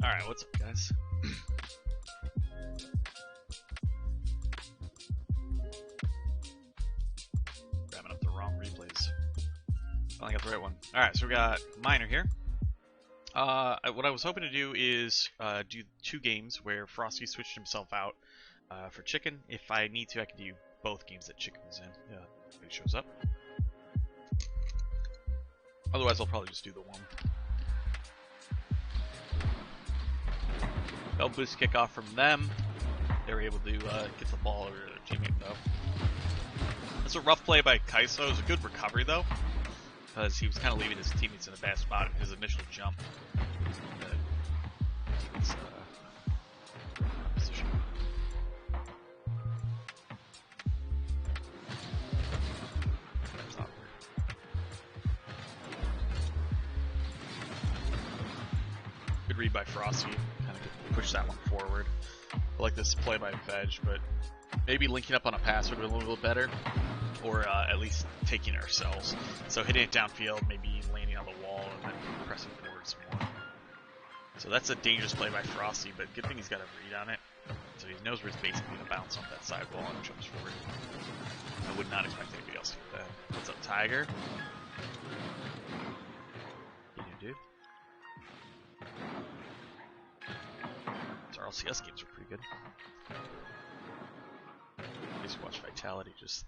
Alright, what's up, guys? Grabbing up the wrong replays. I only got the right one. Alright, so we got Miner here. What I was hoping to do is do 2 games where Frosty switched himself out for Chicken. If I need to, I can do both games that Chicken was in. Yeah, if he shows up. Otherwise, I'll probably just do the one. Bell boost kickoff from them. They were able to get the ball over their teammate though. That's a rough play by Kaiso. It was a good recovery though, because he was kind of leaving his teammates in a bad spot in his initial jump. Position. Good read by Frosty. Push that one forward. I like this play by Veg, but maybe linking up on a pass would have been a little bit better, or at least taking it ourselves. So hitting it downfield, maybe landing on the wall, and then pressing forward some more. So that's a dangerous play by Frosty, but good thing he's got a read on it. So he knows where it's basically going to bounce off that side wall and jumps forward. I would not expect anybody else to get that. What's up, Tiger? What you do, dude? RLCS games are pretty good. I used to watch Vitality just.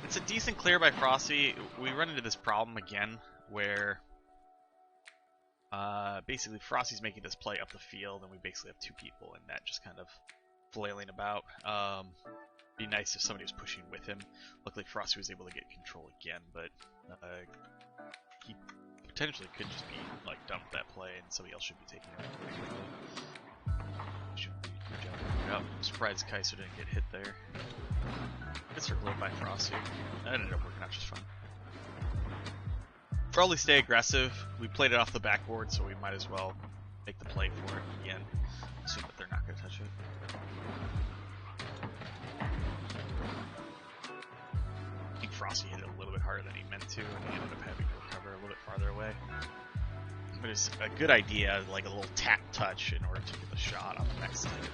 It's a decent clear by Frosty. We run into this problem again where basically Frosty's making this play up the field and we basically have 2 people and that just kind of flailing about. Be nice if somebody was pushing with him. Luckily Frosty was able to get control again, but he potentially could just be like done with that play and somebody else should be taking it. I'm surprised Kaiser didn't get hit there. Good circle by Frosty. That ended up working out just fine. Probably stay aggressive. We played it off the backboard, so we might as well make the play for it again. Assume that they're not going to touch it. I think Frosty hit it a little bit harder than he meant to, and he ended up having to recover a little bit farther away. But it's a good idea, like a little tap touch in order to get the shot on the next hit.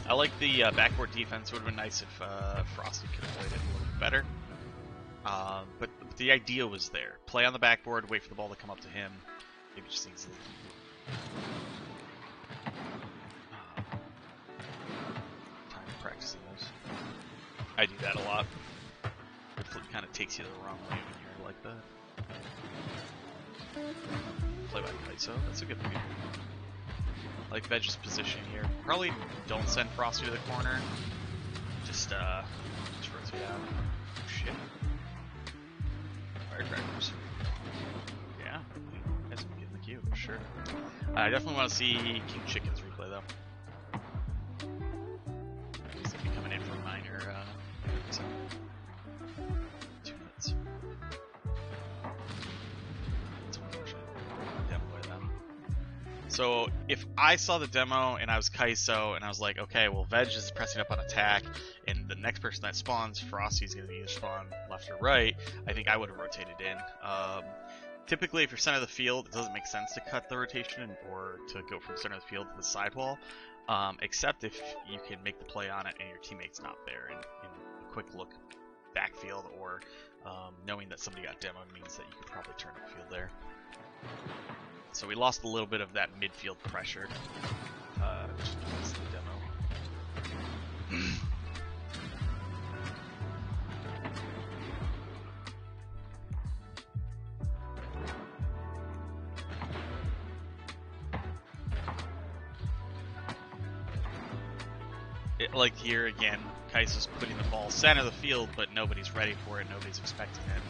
I like the backboard defense. It would have been nice if Frosty could have played it a little bit better. But the idea was there. Play on the backboard, wait for the ball to come up to him. Maybe just things a little time practicing those. I do that a lot. It kind of takes you the wrong way when you're like that. Play by Kaiso. That's a good move. I like Veg's position here. Probably don't send Frosty to the corner. Just rotate out. Oh, shit. Firecrackers. Yeah, you guys can get in the queue for sure. I definitely want to see King Chicken's replay though. He's gonna be coming in for minor. So 2 minutes. So if I saw the demo and I was Kaiso and I was like, okay, well Veg is pressing up on attack and next person that spawns, Frosty's going to either spawn left or right. I think I would have rotated in. Typically, if you're center of the field, it doesn't make sense to cut the rotation or to go from center of the field to the sidewall, except if you can make the play on it and your teammate's not there. And a quick look backfield or knowing that somebody got demoed means that you could probably turn the field there. So we lost a little bit of that midfield pressure. Just because of the demo. Like here again, Kaisa's putting the ball center of the field, but nobody's ready for it, nobody's expecting it.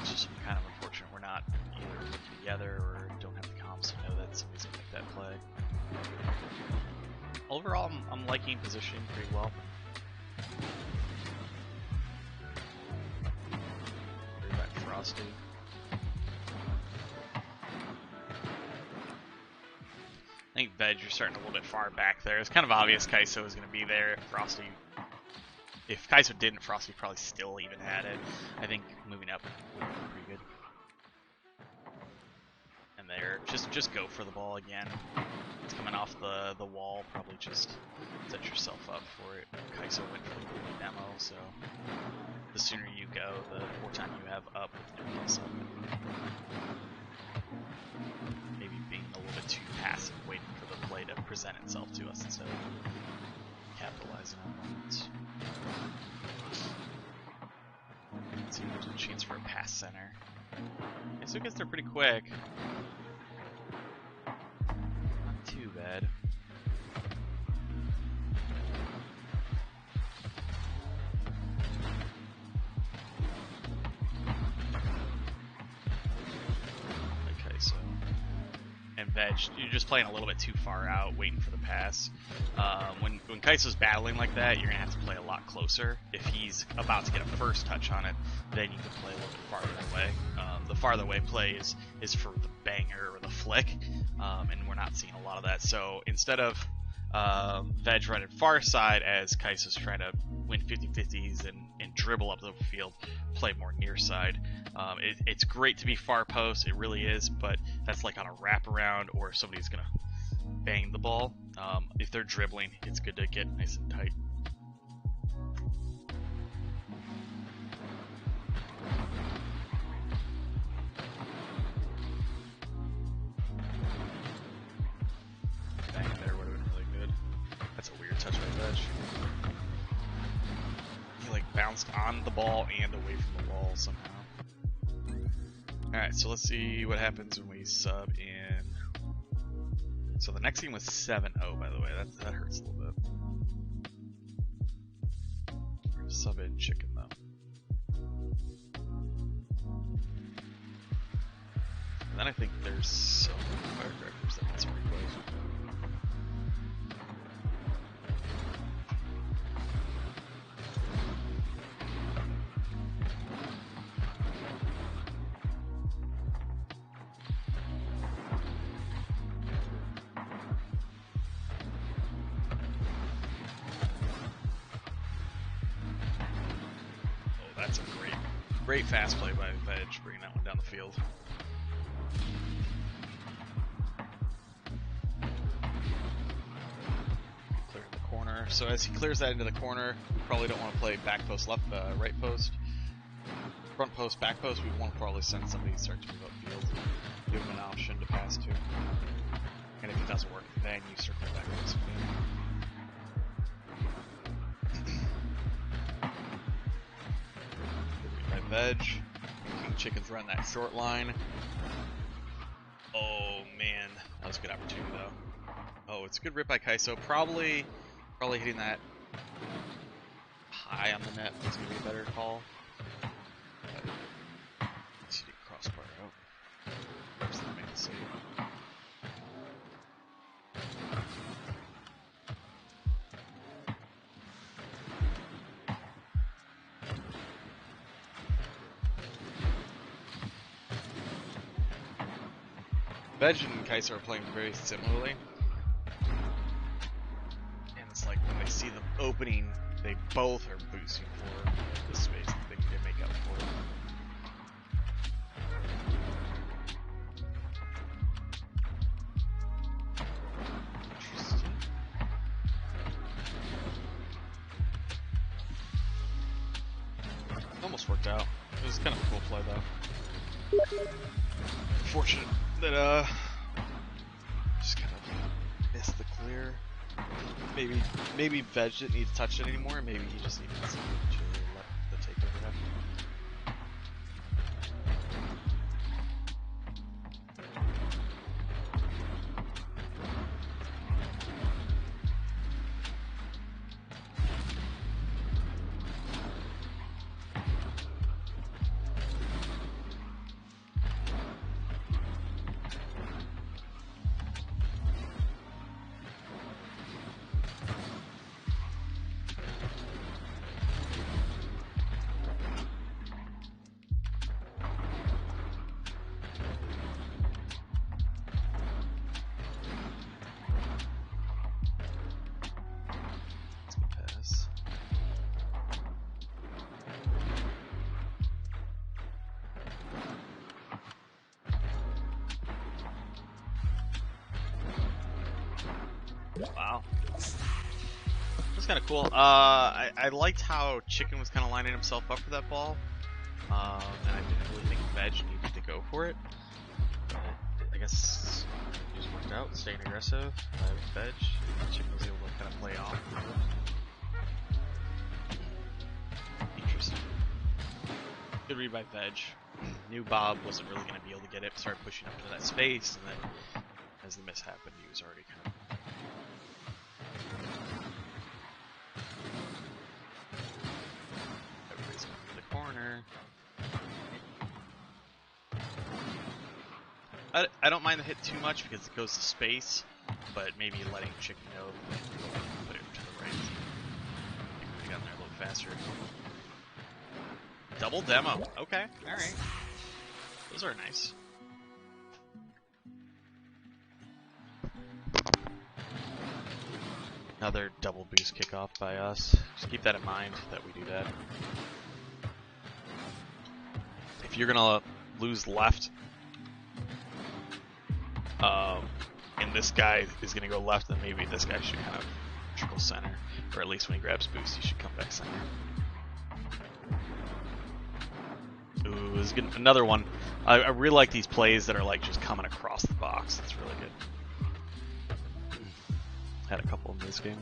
It's just kind of unfortunate we're not either working together or don't have the comms to know that somebody's going to make that play. Overall, I'm liking positioning pretty well. Bring back Frosty. I think Veg, you're starting a little bit far back there. It's kind of obvious Kaiso was going to be there. If Kaiso didn't, Frosty probably still even had it. I think moving up would have been pretty good. And there, just go for the ball again. It's coming off the wall. Probably just set yourself up for it. Kaiso went for the demo, so the sooner you go, the more time you have up with everything else up. Maybe being a little bit too passive, waiting for the play to present itself to us instead of capitalizing on moments. Let's see if there's a chance for a pass center. Okay, so I guess they're pretty quick. Not too bad. Veg, you're just playing a little bit too far out, waiting for the pass. When Kaiso's battling like that, you're going to have to play a lot closer. If he's about to get a first touch on it, then you can play a little bit farther away. The farther away play is for the banger or the flick, and we're not seeing a lot of that. So instead of Veg running far side as Kaiso's trying to win 50-50s and dribble up the field, play more near side. It's great to be far post, it really is, but that's like on a wraparound or if somebody's going to bang the ball. If they're dribbling, it's good to get nice and tight. Bang there would have been really good. That's a weird touch by Veg. He like bounced on the ball and away from the wall somehow. Alright, so let's see what happens when we sub in. So the next game was 7-0, by the way. That hurts a little bit. We're gonna sub in Chicken, though. And then I think there's some Firecrackers that gets pretty close. That's a great fast play by Veg, bringing that one down the field. Clearing the corner. So as he clears that into the corner, we probably don't want to play back post, left, right post, front post, back post. We want to probably send somebody to start to move upfield, give him an option to pass to. And if it doesn't work, then you circle back post again. Veg. King Chicken's run that short line. Oh man, that was a good opportunity though. Oh, it's a good rip by Kaiso. Probably hitting that high on the net was gonna be a better call. Let's see, crossbar out. First thing I made the save. Veg and Kaiser are playing very similarly. And it's like when they see the opening, they both are boosting for the space that they can make up for. Interesting. Almost worked out. It was kind of a cool play though. Fortunate that just kind of missed the clear. Maybe Veg didn't need to touch it anymore. Maybe he just needed to let the takeover happen. Wow. That's kind of cool. I liked how Chicken was kind of lining himself up for that ball. And I didn't really think Veg needed to go for it. I guess it just worked out, staying aggressive with Veg. Chicken was able to kind of play off. Interesting. Good read by Veg. Knew Bob wasn't really going to be able to get it, started pushing up into that space, and then as the miss happened, he was already kind of corner. I don't mind the hit too much because it goes to space, but maybe letting Chicken know put it to the right. I think we got there a little faster. Double demo. Okay, alright. Those are nice. Another double boost kickoff by us. Just keep that in mind that we do that. If you're gonna lose left, and this guy is gonna go left, then maybe this guy should kind of trickle center, or at least when he grabs boost, he should come back center. Ooh, this is good. Another one. I really like these plays that are like just coming across the box. That's really good. Had a couple in this game.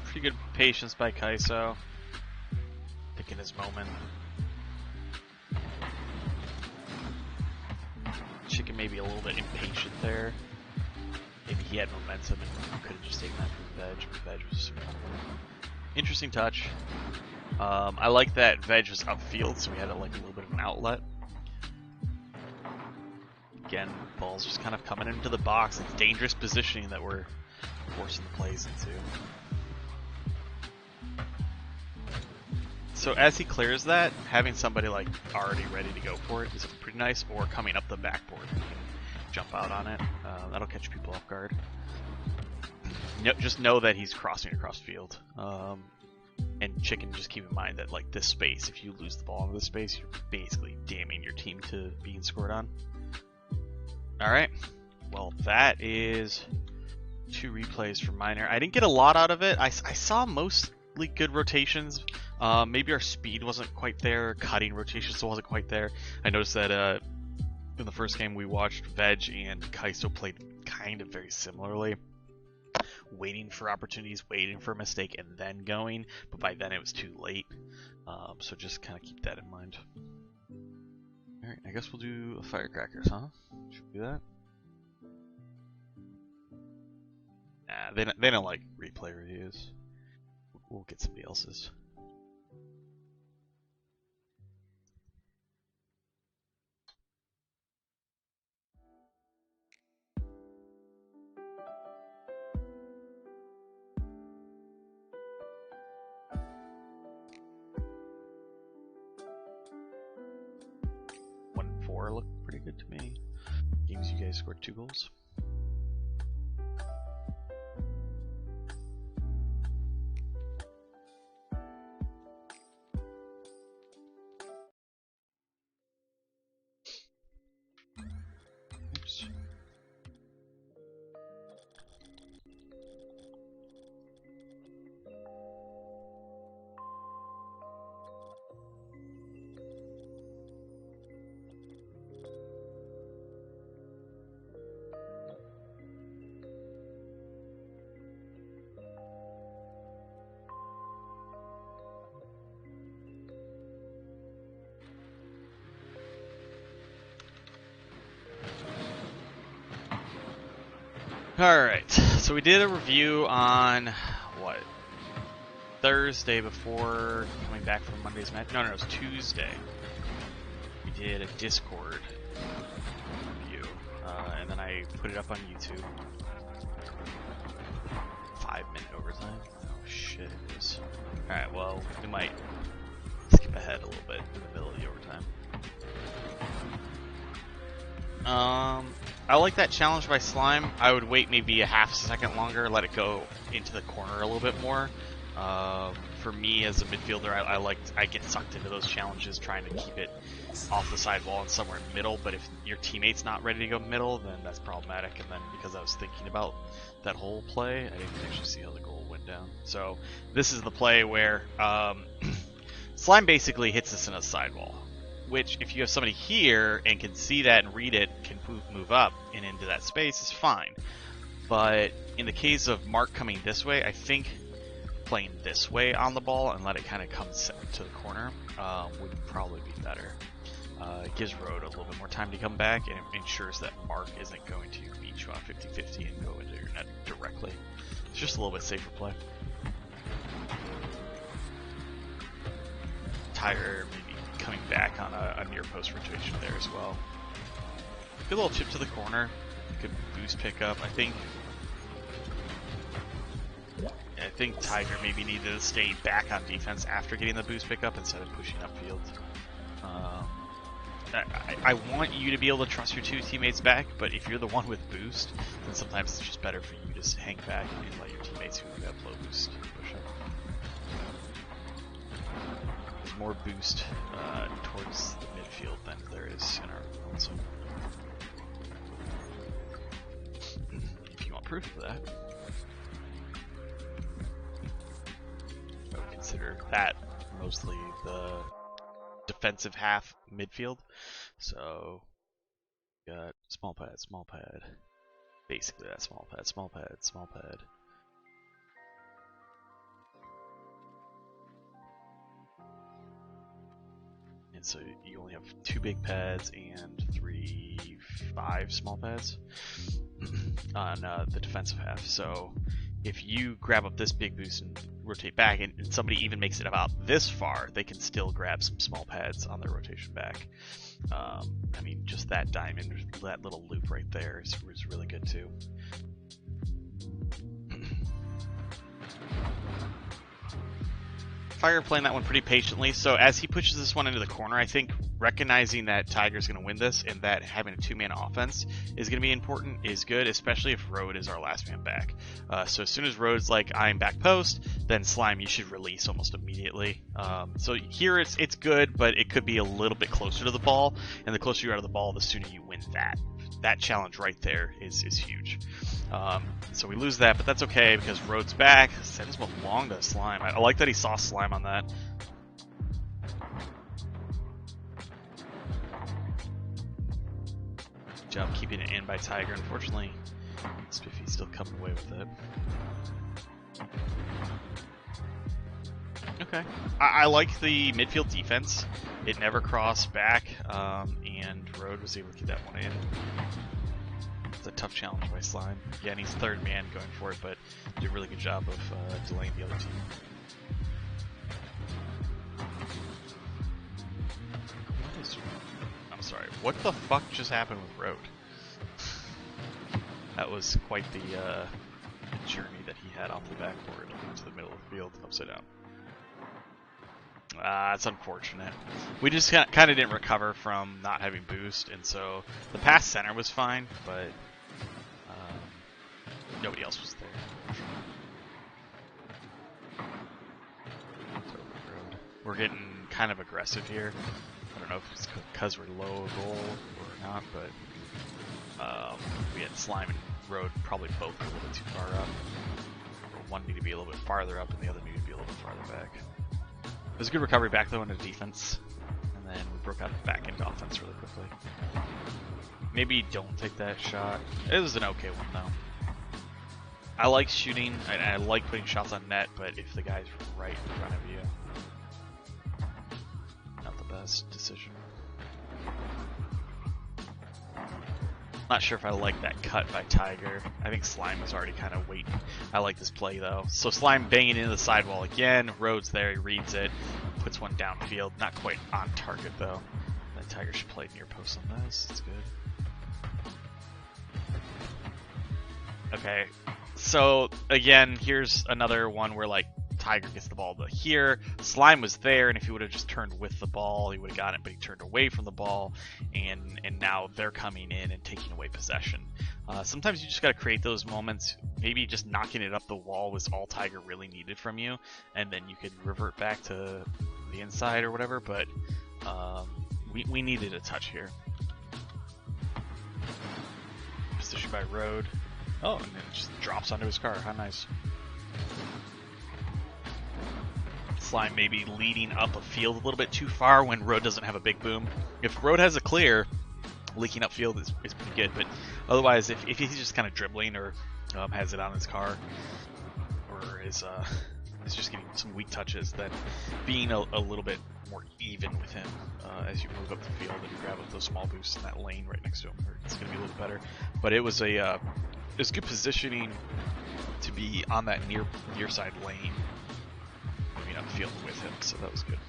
Pretty good patience by Kaiso. Picking his moment. Chicken maybe a little bit impatient there. Maybe he had momentum and could have just taken that from Veg, but Veg was interesting touch. I like that Veg was upfield, so we had like a little bit of an outlet. Again, ball's just kind of coming into the box. It's dangerous positioning that we're forcing the plays into. So as he clears that, having somebody like already ready to go for it is pretty nice, or coming up the backboard, you can jump out on it. That'll catch people off guard. Just know that he's crossing across field. And Chicken, just keep in mind that like this space, if you lose the ball in this space, you're basically damning your team to being scored on. Alright, well that is 2 replays for Miner. I didn't get a lot out of it. I saw mostly good rotations. Maybe our speed wasn't quite there, cutting rotations wasn't quite there. I noticed that in the first game we watched Veg and Kaiso played kind of very similarly. Waiting for opportunities, waiting for a mistake, and then going, but by then it was too late. So just kind of keep that in mind. Alright, I guess we'll do a Firecrackers, huh? Should we do that? Nah, they don't like replay reviews. We'll get somebody else's. Looked pretty good to me. Games you guys scored 2 goals. Alright, so we did a review on, what, Thursday before coming back from Monday's match? No, it was Tuesday. We did a Discord review, and then I put it up on YouTube. 5-minute overtime? Oh shit, it is. Alright, well, we might skip ahead a little bit in the middle of the overtime. I like that challenge by Slime. I would wait maybe a half second longer, let it go into the corner a little bit more. For me as a midfielder, I get sucked into those challenges trying to keep it off the sidewall and somewhere in the middle, but if your teammate's not ready to go middle, then that's problematic. And then because I was thinking about that whole play, I didn't actually see how the goal went down. So this is the play where Slime basically hits us in a sidewall, which if you have somebody here and can see that and read it, can move up and into that space is fine. But in the case of Mark coming this way, I think playing this way on the ball and let it kind of come to the corner would probably be better. It gives Road a little bit more time to come back, and it ensures that Mark isn't going to beat you on 50-50 and go into your net directly. It's just a little bit safer play. Tiger maybe coming back on a near post rotation there as well. Good little chip to the corner. Good boost pickup. I think Tiger maybe needed to stay back on defense after getting the boost pickup instead of pushing upfield. I want you to be able to trust your two teammates back, but if you're the one with boost, then sometimes it's just better for you to just hang back and let your teammates who have low boost push up. There's more boost towards the midfield than there is in our console. If you want proof of that, I would consider that mostly the defensive half midfield. So got small pad, basically that small pad. And so you only have 2 big pads and 5 small pads on the defensive half. So if you grab up this big boost and rotate back, and somebody even makes it about this far, they can still grab some small pads on their rotation back. I mean, just that diamond, that little loop right there is really good too. Fire playing that one pretty patiently, so as he pushes this one into the corner, I think recognizing that Tiger's going to win this and that having a 2-man offense is going to be important is good, especially if Road is our last man back. So as soon as Road's like, I'm back post, then Slime, you should release almost immediately. So here it's good, but it could be a little bit closer to the ball, and the closer you are to the ball, the sooner you win that. That challenge right there is huge. So we lose that, but that's okay because Road's back. Sends him along to Slime. I like that he saw Slime on that. Good job keeping it in by Tiger. Unfortunately, Spiffy's still coming away with it. Okay. I like the midfield defense. It never crossed back, and Road was able to get that one in. It's a tough challenge by Slime. Again, he's third man going for it, but did a really good job of delaying the other team. I'm sorry, what the fuck just happened with Road? That was quite the journey that he had off the backboard into the middle of the field, upside down. It's unfortunate. We just kind of didn't recover from not having boost, and so the pass center was fine, but nobody else was there. We're getting kind of aggressive here. I don't know if it's because we're low goal or not, but we had Slime and Road probably both a little bit too far up. One needed to be a little bit farther up, and the other needed to be a little bit farther back. It was a good recovery back though into defense, and then we broke out back into offense really quickly. Maybe don't take that shot. It was an okay one though. I like shooting, I like putting shots on net, but if the guy's right in front of you, not the best decision. Not sure if I like that cut by Tiger. I think Slime was already kind of waiting. I like this play though. So Slime banging into the sidewall again. Road's there, he reads it, puts one downfield. Not quite on target though. That Tiger should play near post on this. That's good. Okay, so again, here's another one where like Tiger gets the ball to here. Slime was there, and if he would have just turned with the ball, he would have got it, but he turned away from the ball, and now they're coming in and taking away possession. Sometimes you just got to create those moments. Maybe just knocking it up the wall was all Tiger really needed from you, and then you could revert back to the inside or whatever, but we needed a touch here. Position by Road. Oh, and then it just drops onto his car. How nice. Slime maybe leading up a field a little bit too far when Road doesn't have a big boom. If Road has a clear, leaking up field is pretty good, but otherwise if he's just kind of dribbling or has it on his car or is just getting some weak touches, then being a little bit more even with him as you move up the field and grab up those small boosts in that lane right next to him, it's going to be a little better. But it was it's good positioning to be on that near side lane, moving up the field with him, so that was good.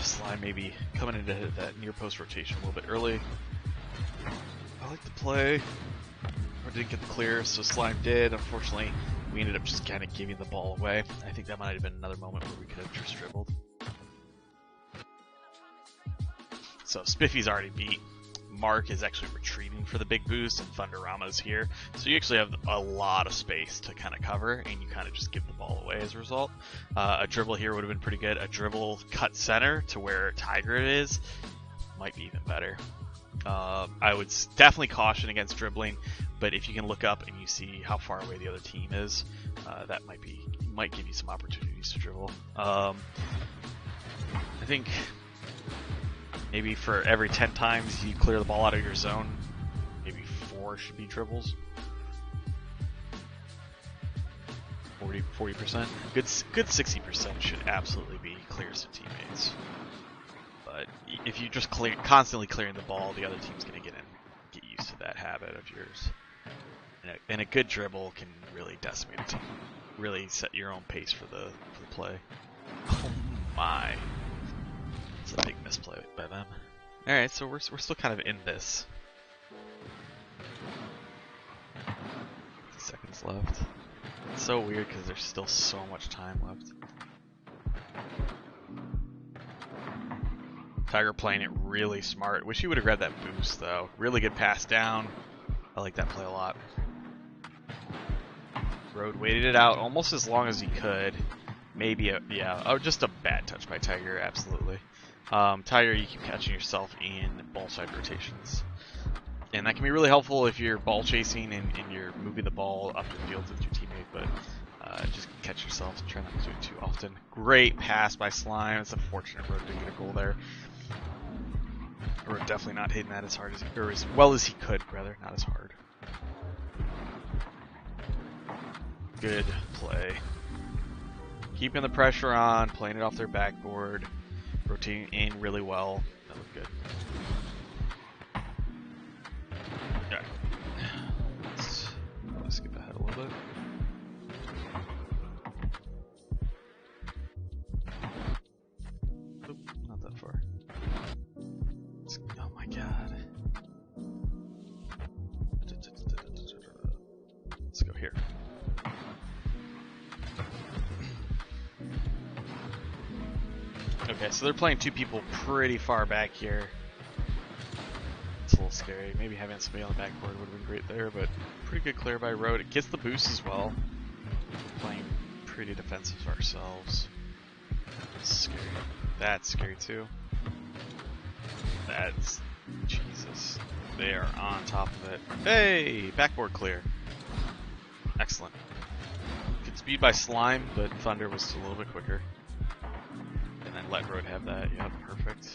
Slime maybe coming into that near post rotation a little bit early. I like the play. Or didn't get the clear, so Slime did. Unfortunately, we ended up just kind of giving the ball away. I think that might have been another moment where we could have just dribbled. So Spiffy's already beat. Mark is actually retreating for the big boost, and Thunderama's here. So you actually have a lot of space to kind of cover, and you kind of just give the ball away as a result. A dribble here would have been pretty good. A dribble cut center to where Tiger is might be even better. I would definitely caution against dribbling, but if you can look up and you see how far away the other team is, that might give you some opportunities to dribble. I think maybe for every 10 times you clear the ball out of your zone, maybe 4 should be dribbles. 40%. Good 60% should absolutely be clears to teammates. But if you just constantly clearing the ball, the other team's going to get used to that habit of yours. And a good dribble can really decimate a team. Really set your own pace for the play. Oh my. It's a big misplay by them. Alright, so we're still kind of in this. 50 seconds left. It's so weird because there's still so much time left. Tiger playing it really smart. Wish he would have grabbed that boost though. Really good pass down. I like that play a lot. Road waited it out almost as long as he could. Maybe just a bad touch by Tiger, absolutely. Tiger, you keep catching yourself in ball side rotations. And that can be really helpful if you're ball chasing and you're moving the ball up the field with your teammate, but just catch yourself and try not to do it too often. Great pass by Slime. It's unfortunate Road didn't get a goal there. Road definitely not hitting that as hard as or as well as he could, rather, not as hard. Good play. Keeping the pressure on, playing it off their backboard, rotating in really well. That looked good. Okay. Let's skip ahead a little bit. Oop, not that far. Oh my god. Let's go here. Okay, so they're playing 2 people pretty far back here. It's a little scary. Maybe having somebody on the backboard would have been great there, but pretty good clear by Road. It gets the boost as well. We're playing pretty defensive ourselves. That's scary. That's scary too. That's... Jesus. They are on top of it. Hey! Backboard clear. Excellent. Good speed by Slime, but Thunder was a little bit quicker. And then let Road have that. Yep, perfect.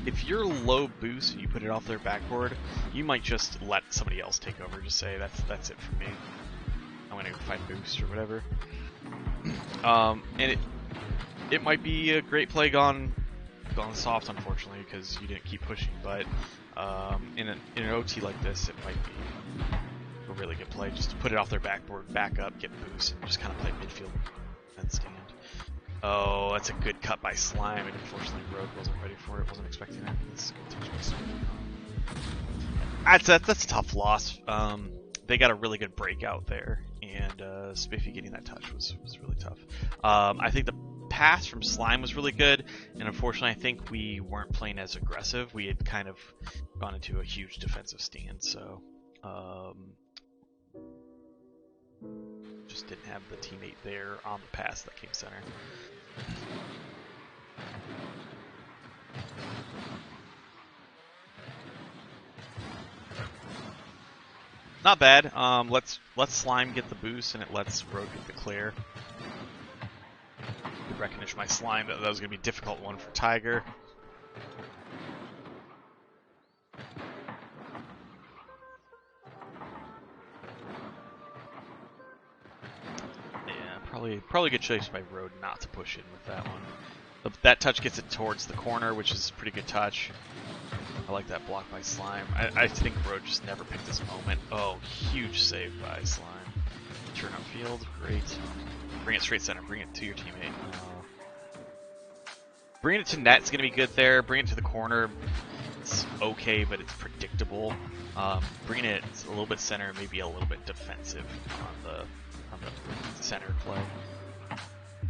If you're low boost and you put it off their backboard, you might just let somebody else take over. Just say, that's it for me. I I'm gonna find boost or whatever. And it might be a great play gone soft, unfortunately, because you didn't keep pushing. But in an OT like this, it might be a really good play just to put it off their backboard, back up, get boost, and just kind of play midfield and stand. Oh, that's a good cut by Slime, and unfortunately Rogue wasn't ready for it, wasn't expecting it. That's a tough loss. They got a really good breakout there, and Spiffy getting that touch was really tough. I think the pass from Slime was really good, and unfortunately I think we weren't playing as aggressive. We had kind of gone into a huge defensive stand, so just didn't have the teammate there on the pass that came center. Not bad. Let's Slime get the boost, and it lets Rogue get the clear. Good recognition by Slime that was going to be a difficult one for Tiger. Yeah, probably good choice by Rogue not to push in with that one. That touch gets it towards the corner, which is a pretty good touch. I like that block by Slime. I think Rogue just never picked this moment. Oh, huge save by Slime. Turn up field, great. Bring it straight center, bring it to your teammate. Bringing it to net's going to be good there. Bring it to the corner, it's okay, but it's predictable. Bringing it a little bit center, maybe a little bit defensive on the center play.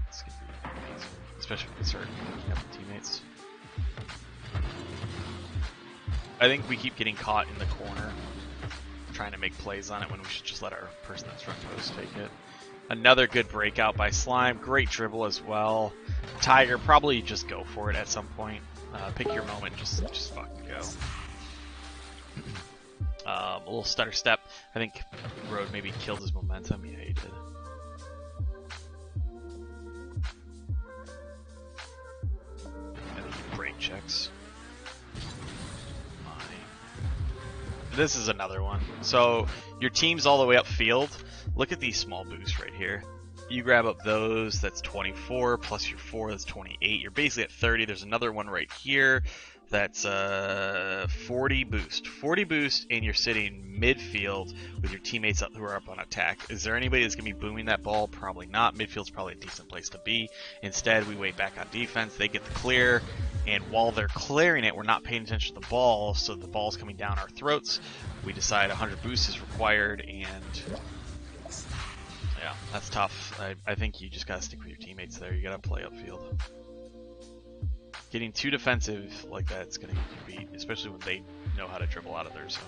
It's going to be amazing, especially when we start picking up the teammates. I think we keep getting caught in the corner, trying to make plays on it when we should just let our person that's front post take it. Another good breakout by Slime. Great dribble as well. Tiger, probably just go for it at some point. Pick your moment, just fucking go. A little stutter step. I think Road maybe killed his momentum. Yeah, he did. And then break checks. This is another one. So your team's all the way upfield. Look at these small boosts right here. You grab up those, that's 24, plus your 4, that's 28. You're basically at 30. There's another one right here that's 40 boost. 40 boost, and you're sitting midfield with your teammates who are up on attack. Is there anybody that's going to be booming that ball? Probably not. Midfield's probably a decent place to be. Instead, we wait back on defense. They get the clear, and while they're clearing it, we're not paying attention to the ball, so the ball's coming down our throats. We decide 100 boost is required, and yeah, that's tough. I think you just gotta stick with your teammates there. You gotta play upfield. Getting too defensive like that is gonna get you beat, especially when they know how to dribble out of their zone.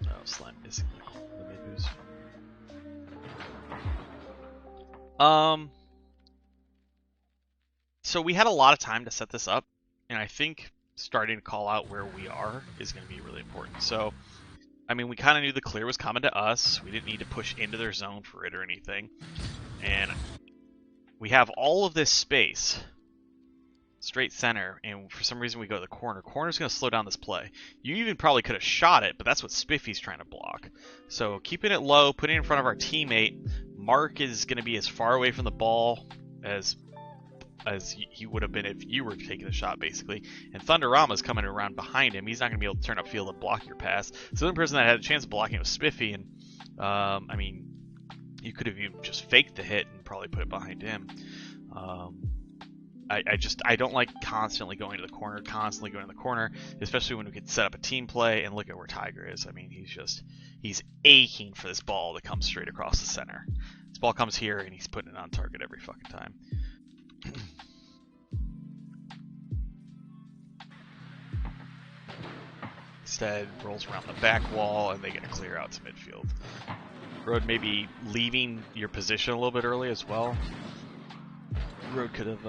Oh, Slime missing the mid boost. So we had a lot of time to set this up, and I think starting to call out where we are is going to be really important. So, I mean, we kind of knew the clear was coming to us. We didn't need to push into their zone for it or anything. And we have all of this space, straight center, and for some reason we go to the corner. Corner's going to slow down this play. You even probably could have shot it, but that's what Spiffy's trying to block. So keeping it low, putting it in front of our teammate. Mark is going to be as far away from the ball as he would have been if you were taking the shot, basically. And Thunderama's coming around behind him. He's not going to be able to turn upfield and block your pass. So the only person that had a chance of blocking it was Spiffy, and I mean, you could have even just faked the hit and probably put it behind him. I don't like constantly going to the corner, especially when we could set up a team play. And look at where Tiger is. I mean, he's aching for this ball to come straight across the center. This ball comes here, and he's putting it on target every fucking time. Instead, rolls around the back wall, and they get a clear out to midfield. Road maybe leaving your position a little bit early as well. Road could have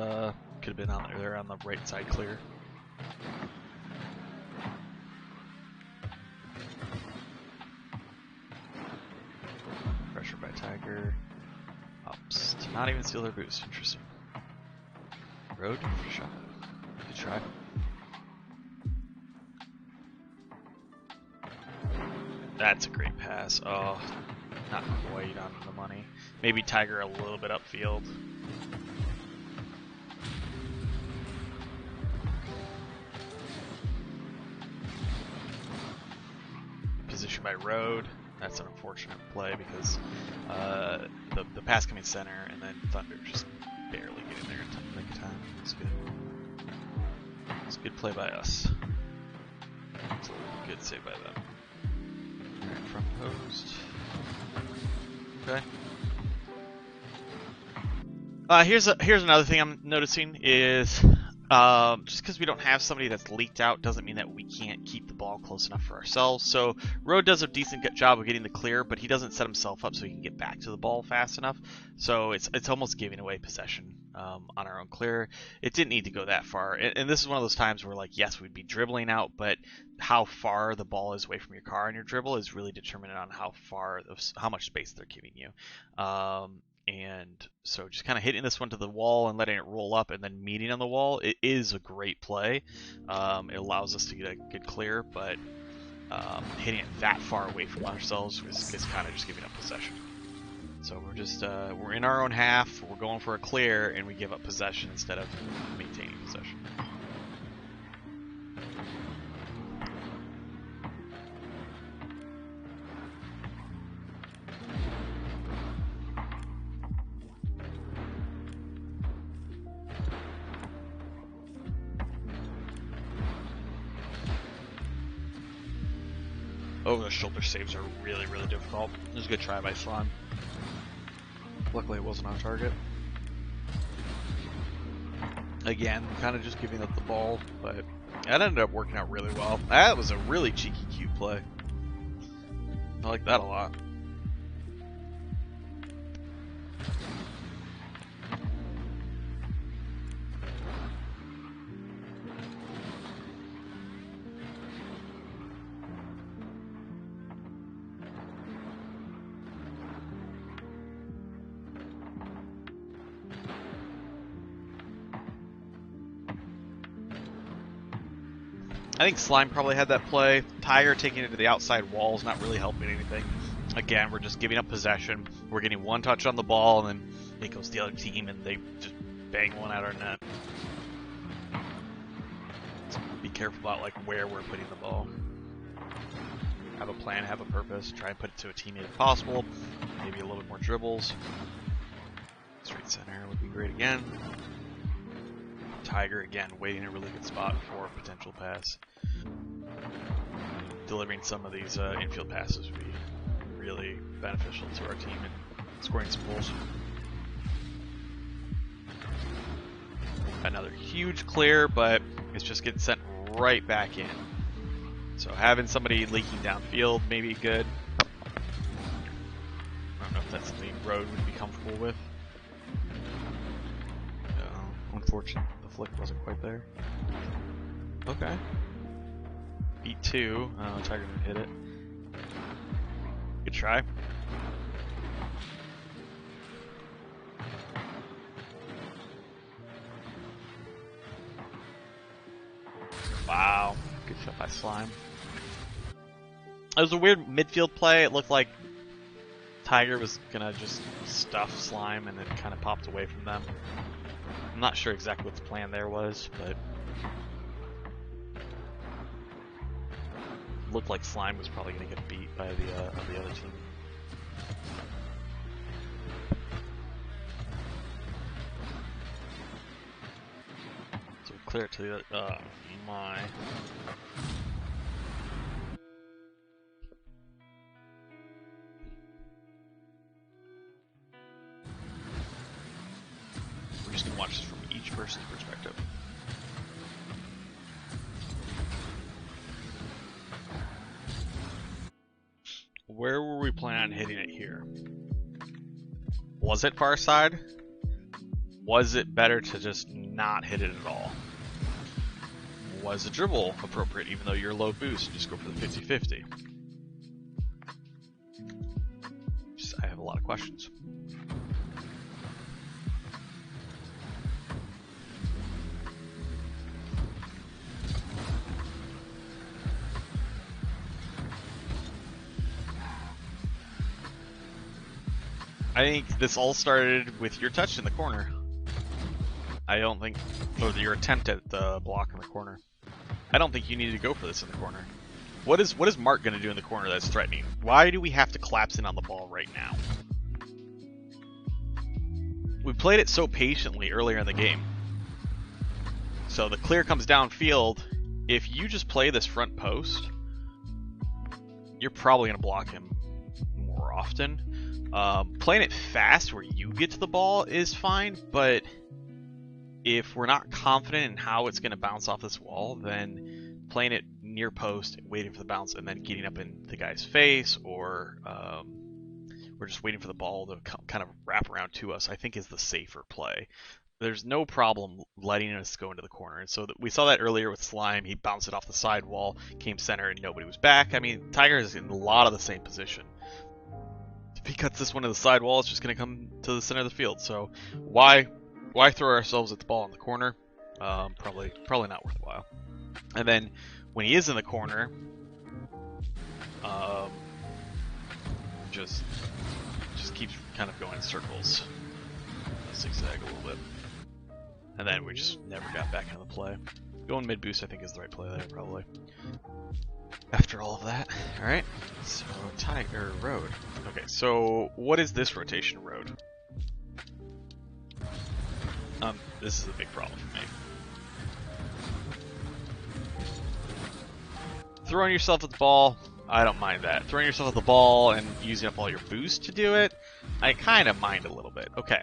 been on there on the right side clear. Pressure by Tiger. Ups to not even steal their boost. Interesting. Road for shot. Good try. That's a great pass. Oh, not quite on the money. Maybe Tiger a little bit upfield. Position by Road. That's an unfortunate play because the pass coming center and then Thunder just barely getting there in nick of time. It's good. It's a good play by us. It's a good save by them. Alright, front post. Okay. Here's another thing I'm noticing is just because we don't have somebody that's leaked out doesn't mean that we can't keep the ball close enough for ourselves. So Road does a decent job of getting the clear, but he doesn't set himself up so he can get back to the ball fast enough. So it's almost giving away possession on our own clear. It didn't need to go that far, and this is one of those times where, like, yes, we'd be dribbling out, but how far the ball is away from your car and your dribble is really determinant on how much space they're giving you. And so just kind of hitting this one to the wall and letting it roll up and then meeting on the wall, it is a great play. It allows us to get a good clear, but hitting it that far away from ourselves is kind of just giving up possession. So we're just we're in our own half, we're going for a clear, and we give up possession instead of maintaining possession. Oh, the shoulder saves are really, really difficult. It was a good try by Slime. Luckily it wasn't on target. Again, kind of just giving up the ball, but that ended up working out really well. That was a really cheeky, cute play. I like that a lot. I think Slime probably had that play. Tiger taking it to the outside wall is not really helping anything. Again, we're just giving up possession. We're getting one touch on the ball, and then it goes to the other team, and they just bang one out our net. So be careful about like where we're putting the ball. Have a plan, have a purpose. Try and put it to a teammate if possible. Maybe a little bit more dribbles. Straight center would be great again. Tiger again, waiting a really good spot for a potential pass. Delivering some of these infield passes would be really beneficial to our team and scoring some goals. Another huge clear, but it's just getting sent right back in. So having somebody leaking downfield may be good. I don't know if that's something Road would be comfortable with. Unfortunate, the flick wasn't quite there. Okay. Beat 2. Tiger didn't hit it. Good try. Wow. Good shot by Slime. It was a weird midfield play. It looked like Tiger was gonna just stuff Slime and it kind of popped away from them. I'm not sure exactly what the plan there was, but it looked like Slime was probably going to get beat by the other team. So we clear it to the other. My. We're just going to watch this from each person's perspective. Where were we planning on hitting it here? Was it far side? Was it better to just not hit it at all? Was a dribble appropriate even though you're low boost? Just go for the 50-50. I have a lot of questions. I think this all started with your touch in the corner. I don't think, or your attempt at the block in the corner. I don't think you needed to go for this in the corner. What is Mark going to do in the corner that's threatening? Why do we have to collapse in on the ball right now? We played it so patiently earlier in the game. So the clear comes downfield. If you just play this front post, you're probably going to block him more often. Playing it fast where you get to the ball is fine, but if we're not confident in how it's going to bounce off this wall, then playing it near post, waiting for the bounce, and then getting up in the guy's face, or we're just waiting for the ball to kind of wrap around to us, I think is the safer play. There's no problem letting us go into the corner. And so we saw that earlier with Slime. He bounced it off the side wall, came center, and nobody was back. I mean, Tiger is in a lot of the same position. If he cuts this one to the side wall, it's just going to come to the center of the field. So why throw ourselves at the ball in the corner? Probably not worthwhile. And then when he is in the corner, just keeps kind of going in circles, zigzag a little bit, and then we just never got back into the play. Going mid boost, I think, is the right play there, probably. After all of that, all right. So Tiger road. Okay, so what is this rotation road? This is a big problem for me. Throwing yourself at the ball, I don't mind that. Throwing yourself at the ball and using up all your boost to do it, I kind of mind a little bit. Okay,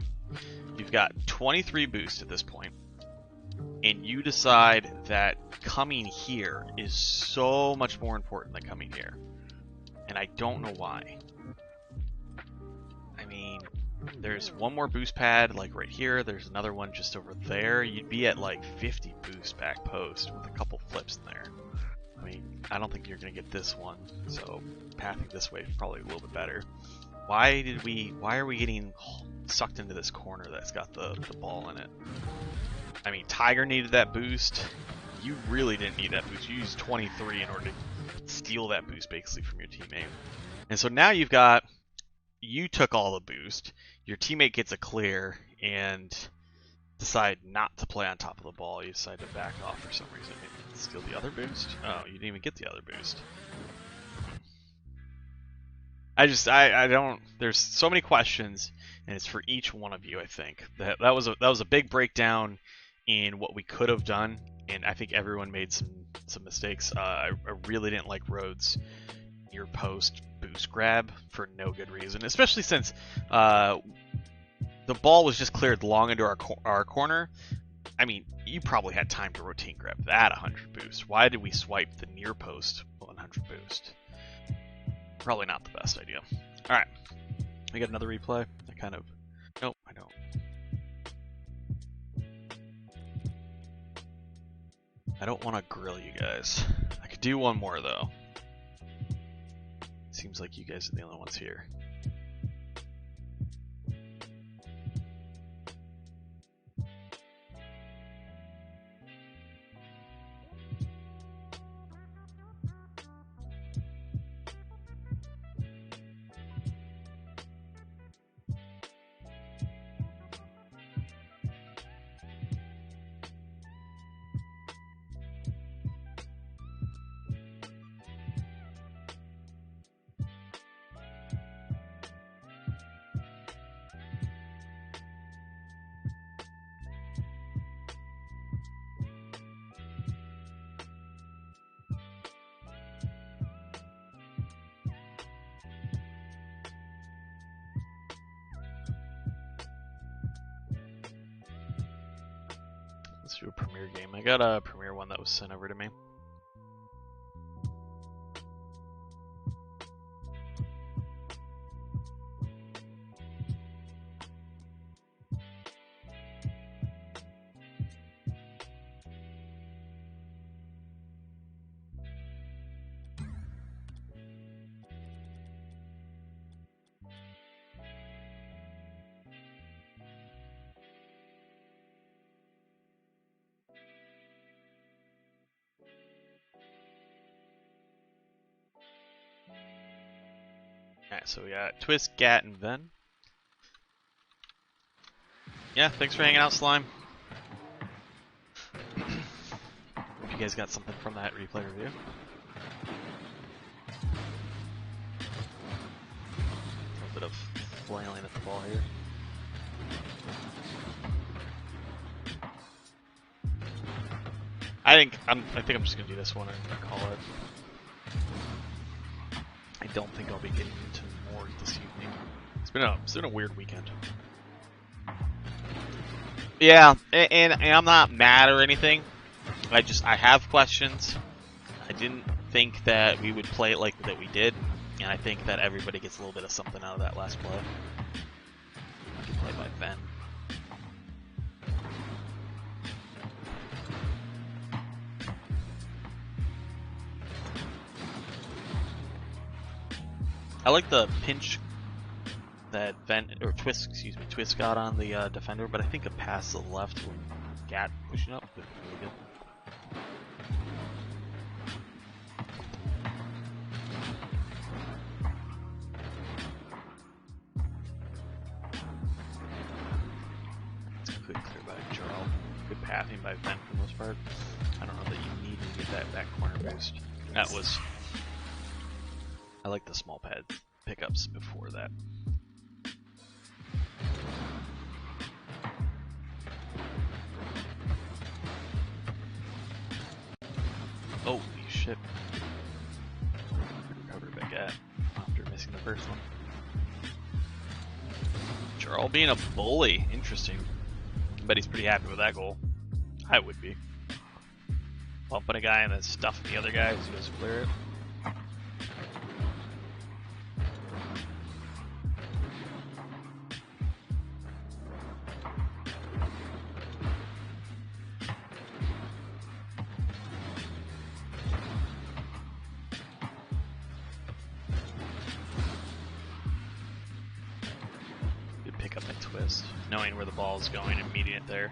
you've got 23 boost at this point, and you decide that coming here is so much more important than coming here. And I don't know why. I mean, there's one more boost pad, like right here. There's another one just over there. You'd be at like 50 boost back post with a couple flips in there. I mean, I don't think you're going to get this one, so pathing this way is probably a little bit better. Why are we getting sucked into this corner that's got the ball in it? I mean, Tiger needed that boost. You really didn't need that boost. You used 23 in order to steal that boost basically from your teammate. And so now you took all the boost, your teammate gets a clear, and decide not to play on top of the ball. You decide to back off for some reason. Maybe steal the other boost? Oh, you didn't even get the other boost. I don't, there's so many questions, and it's for each one of you, I think. That was a big breakdown in what we could have done, and I think everyone made some mistakes. I really didn't like Rhodes' near post boost grab for no good reason, especially since the ball was just cleared long into our corner. I mean, you probably had time to rotate and grab that 100 boost. Why did we swipe the near post 100 boost? Probably not the best idea. Alright, we got another replay. Nope, I don't. I don't want to grill you guys. I could do one more though. Seems like you guys are the only ones here. Let's do a premiere game. I got a premiere one that was sent over to me. Alright, so we got Twist, Gat, and Ven. Yeah, thanks for hanging out, Slime. Hope you guys got something from that replay review. A little bit of flailing at the ball here. I think I'm just gonna do this one and call it. I don't think I'll be getting into more this evening. It's been a weird weekend. Yeah, and I'm not mad or anything. I have questions. I didn't think that we would play it like that we did, and I think that everybody gets a little bit of something out of that last play. Good play by Ben. I like the pinch that Twist got on the defender, but I think a pass to the left with Gat pushing up would be really good. It's a good clear by Jarl. Good pathing by Ben for the most part. I don't know that you need to get that back corner boost. That was... I like the small pad pickups before that. Holy shit. Recovered by Gat after missing the first one. Jarl being a bully. Interesting. But he's pretty happy with that goal. I would be. Bumping a guy and then stuffing the other guy as he goes to clear it. Knowing where the ball is going and meeting it there.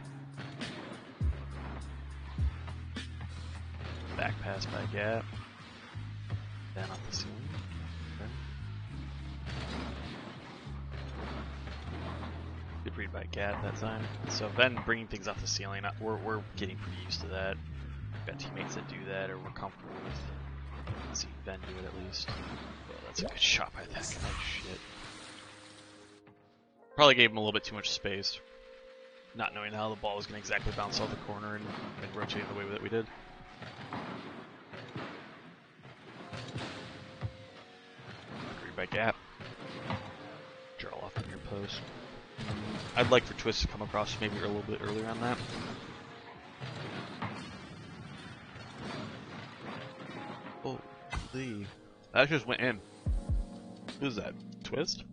Back pass by Gat. Down off the ceiling. Okay. Good read by Gat that time. So Ben bringing things off the ceiling, we're getting pretty used to that. We've got teammates that do that, or we're comfortable with seeing Ben do it at least. Oh, that's a good shot by that guy. Shit. Probably gave him a little bit too much space, not knowing how the ball was going to exactly bounce out the corner and rotate the way that we did. Agreed by Gap. Jarl off the near post. I'd like for Twist to come across maybe a little bit earlier on that. Holy. That just went in. Who's that? Twist?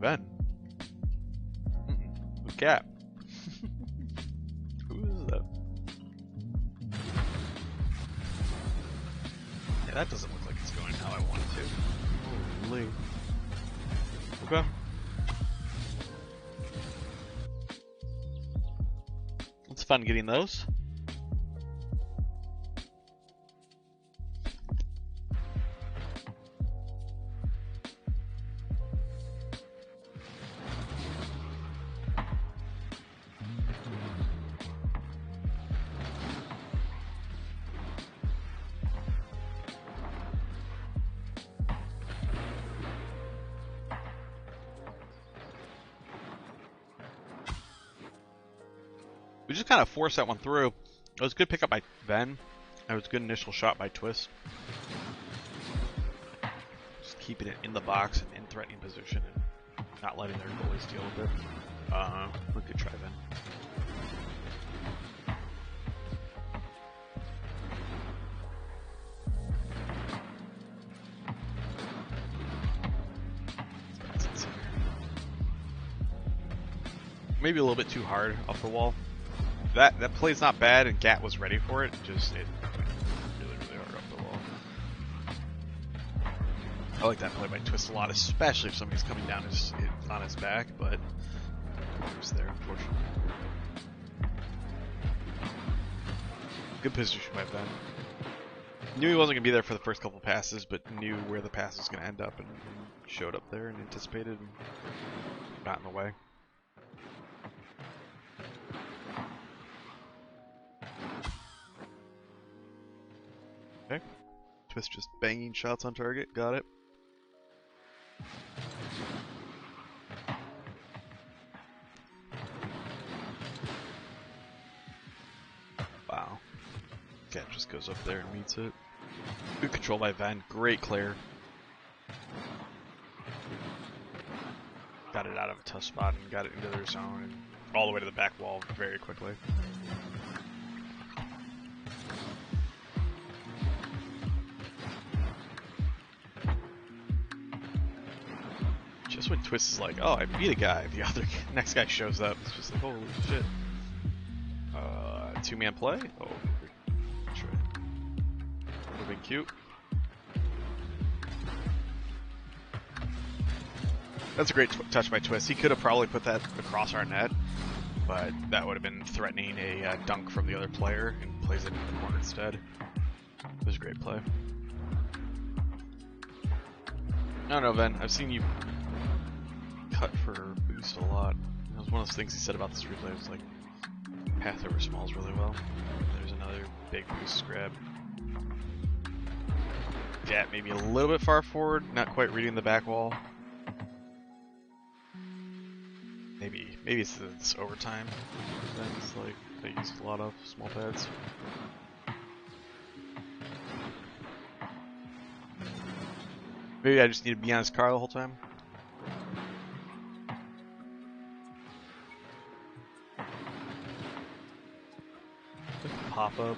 Ben. Cat. Who is that? Yeah, that doesn't look like it's going how I want it to. Holy. Okay. It's fun getting those. We just kind of forced that one through. It was a good pickup by Ben. It was a good initial shot by Twist. Just keeping it in the box and in threatening position and not letting their goalies deal with it. We could try Ben. Maybe a little bit too hard off the wall. That play's not bad, and Gat was ready for it. Just it really hard off the wall. I like that play by Twist a lot, especially if somebody's coming down on his back. But it was there, unfortunately. Good position by Ben. Knew he wasn't going to be there for the first couple passes, but knew where the pass was going to end up and showed up there and anticipated and got in the way. Okay. Twist just banging shots on target. Got it. Wow. Cat just goes up there and meets it. Good control by Ven. Great clear. Got it out of a tough spot and got it into their zone and all the way to the back wall very quickly. Just when Twist is like, oh, I beat a guy, the other next guy shows up. It's just like, holy shit. Two-man play? Oh, that's right. Would have been cute. That's a great touch by Twist. He could have probably put that across our net, but that would have been threatening a dunk from the other player, and plays it in the corner instead. It was a great play. I don't know, Ven. I've seen you cut for boost a lot. That was one of those things he said about this replay. It was like, path over smalls really well. There's another big boost grab. Yeah, maybe a little bit far forward, not quite reading the back wall. Maybe it's this overtime. It's like they use a lot of small pads. Maybe I just need to be on his car the whole time. Pop up.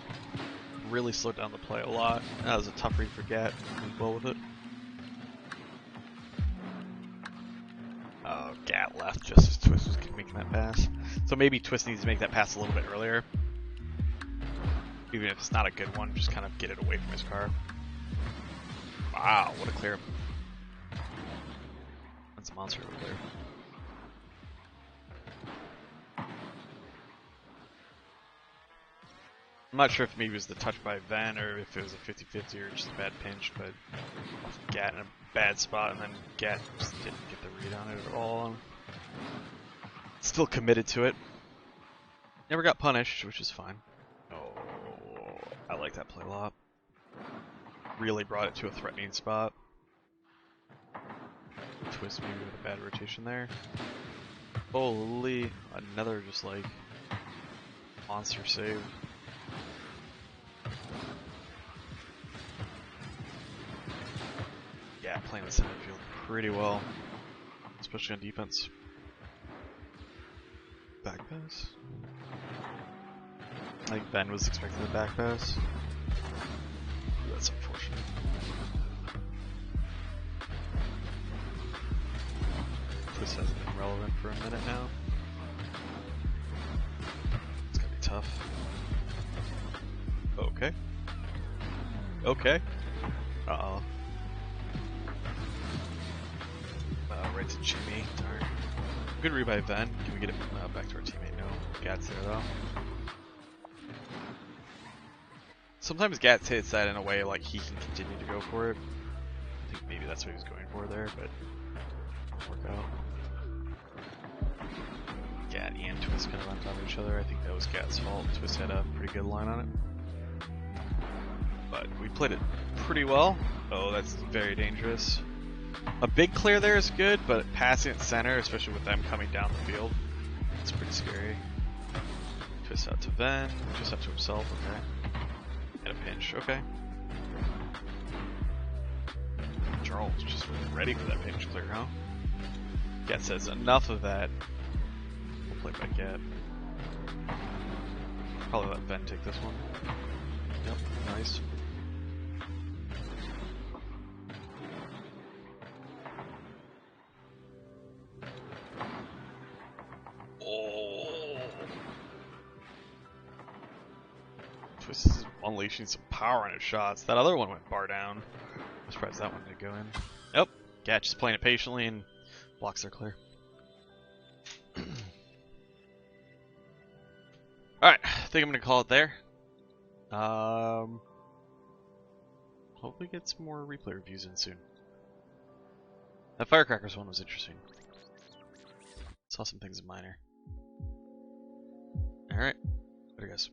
Really slowed down the play a lot. That was a tough read for Gat. Did well with it. Oh, Gat left just as Twist was making that pass. So maybe Twist needs to make that pass a little bit earlier. Even if it's not a good one, just kind of get it away from his car. Wow, what a clear. That's a monster over there. I'm not sure if maybe it was the touch by Ven or if it was a 50-50 or just a bad pinch, but Gat in a bad spot, and then Gat just didn't get the read on it at all. Still committed to it. Never got punished, which is fine. Oh, I like that play a lot. Really brought it to a threatening spot. Twist maybe with a bad rotation there. Holy, another just like monster save. Yeah, playing the center field pretty well, especially on defense. Back pass. I think Ben was expecting the back pass. That's unfortunate. Twist hasn't been relevant for a minute now. It's gonna be tough. Okay. Okay. Uh-oh. Right to Jimmy. Darn. Good read by Ven. Can we get it back to our teammate? No. Gat's there though. Sometimes Gats hits that in a way like he can continue to go for it. I think maybe that's what he was going for there, but didn't work out. Gat and Twist kind of on top of each other. I think that was Gat's fault. Twist had a pretty good line on it. But we played it pretty well. Oh, that's very dangerous. A big clear there is good, but passing it center, especially with them coming down the field, it's pretty scary. Twist out to Ven, twist out to himself, okay. And a pinch, okay. Charles just ready for that pinch clear, huh? Gat says enough of that. We'll play by Gat. Probably let Ven take this one. Yep, nice. Twist is unleashing some power on his shots. That other one went bar down. I'm surprised that one didn't go in. Nope. Gat just playing it patiently and blocks their clear. Alright, I think I'm going to call it there. hopefully get some more replay reviews in soon. That Firecrackers one was interesting. Saw some things in minor. Alright, later guys.